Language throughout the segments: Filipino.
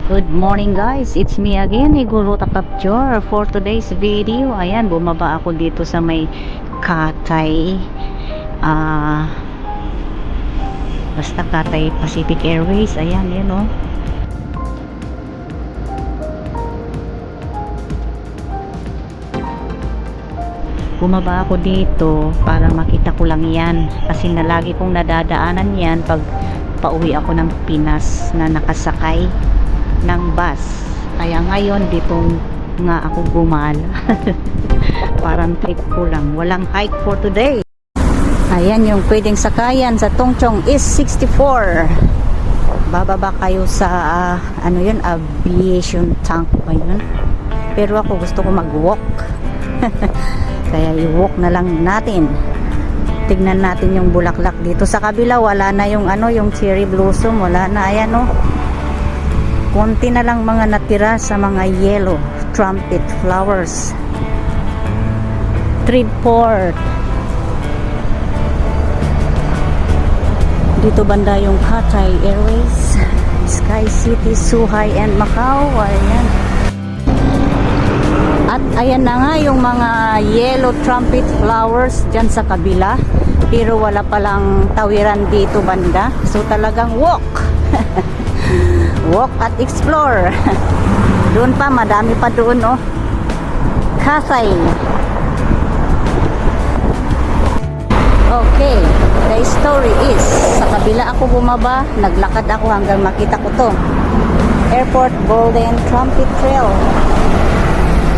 Good morning guys, it's me again, Iguro Takapjor. For today's video, ayan, bumaba ako dito sa may Cathay, ah, basta Cathay Pacific Airways, ayan, yun o. Bumaba ako dito para makita ko lang yan, kasi na lagi kong nadadaanan yan pag pauwi ako ng Pinas na nakasakay ng bus. Kaya ngayon dito nga ako gumala. Parang trip ko lang, walang hike for today. Ayan yung pwedeng sakayan sa Tongchong East 64. Bababa kayo sa ano yun, aviation tank ba yun? Pero ako gusto ko mag-walk. Kaya i-walk na lang natin. Tignan natin yung bulaklak dito sa kabila. Wala na yung ano, yung cherry blossom, wala na. Ayan o, konti na lang mga natira sa mga yellow trumpet flowers. Tridport. Dito banda yung Cathay Airways, Sky City, Suhai and Macau. Ayan. At ayan na nga yung mga yellow trumpet flowers dyan sa kabila. Pero wala palang tawiran dito banda. So talagang walk. Walk at explore. Doon pa, madami pa doon oh. Cathay. Okay, the story is, sa kabila ako bumaba, naglakad ako hanggang makita ko to. Airport Golden Trumpet Trail.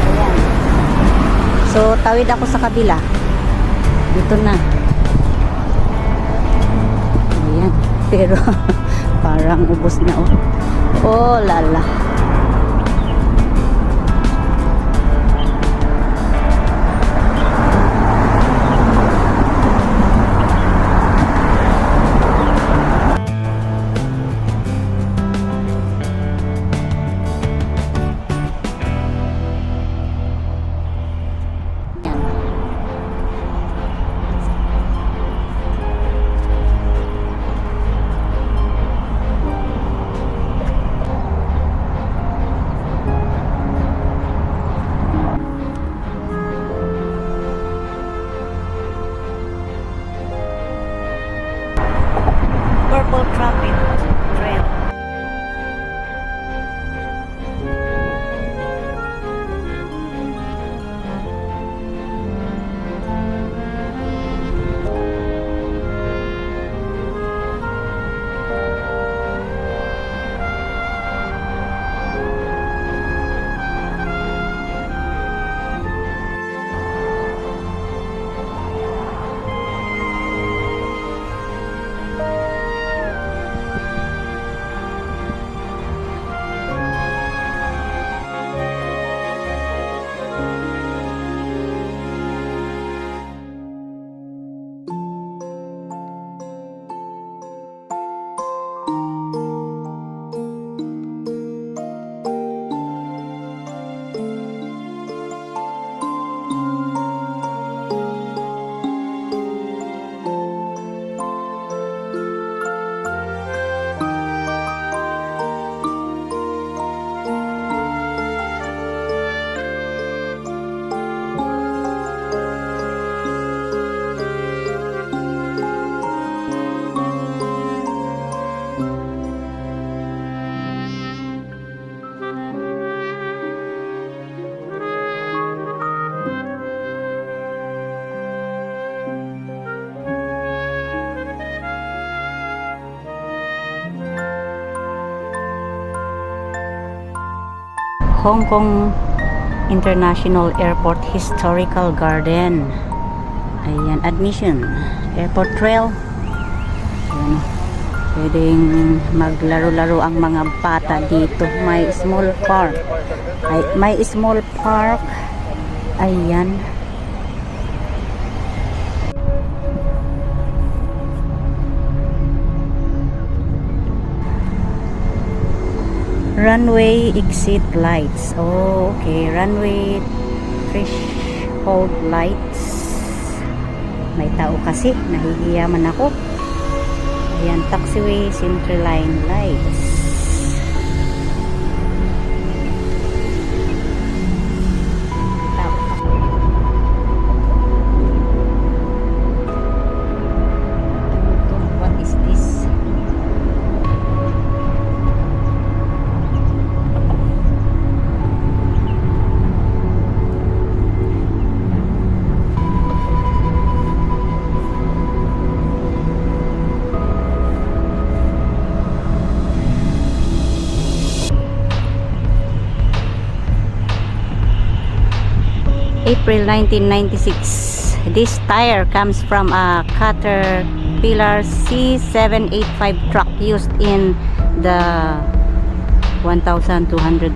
Ayan. So, tawid ako sa kabila. Dito na. Ayan. Pero, parang ubos na oh. Oh lala. Purple Trumpet Trail. Hong Kong International Airport Historical Garden. Ayan, admission. Airport Trail. Ayan, pwedeng maglaro-laro ang mga bata dito. May small park. May small park. Ayan. Runway exit lights. Oh, okay. Runway threshold lights. May tao kasi. Nahihiya man ako. Ayan, taxiway center line lights. April 1996. This tire comes from a Caterpillar C785 truck used in the 1,284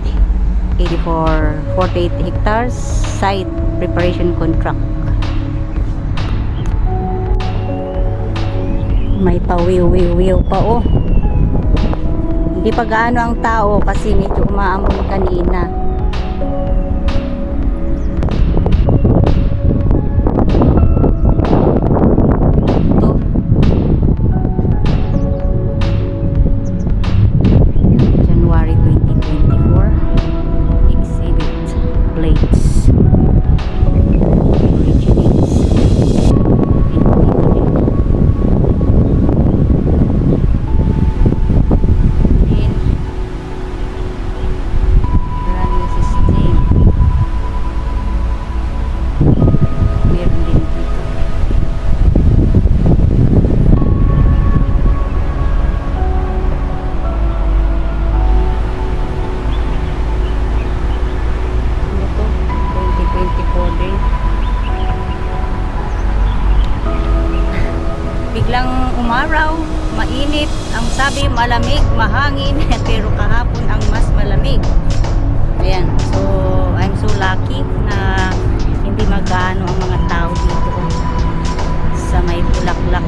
hectares site preparation contract. May pawiw-wiw pa oh. Hindi pa gaano ang tao kasi medyo umaambon kanina. Ito. January 2024. Exhibit plates. Originates. Biglang umaraw, mainit, ang sabi malamig, mahangin, pero kahapon ang mas malamig. Ayan, so I'm so lucky na hindi magano ang mga tao dito sa may Bulaklak.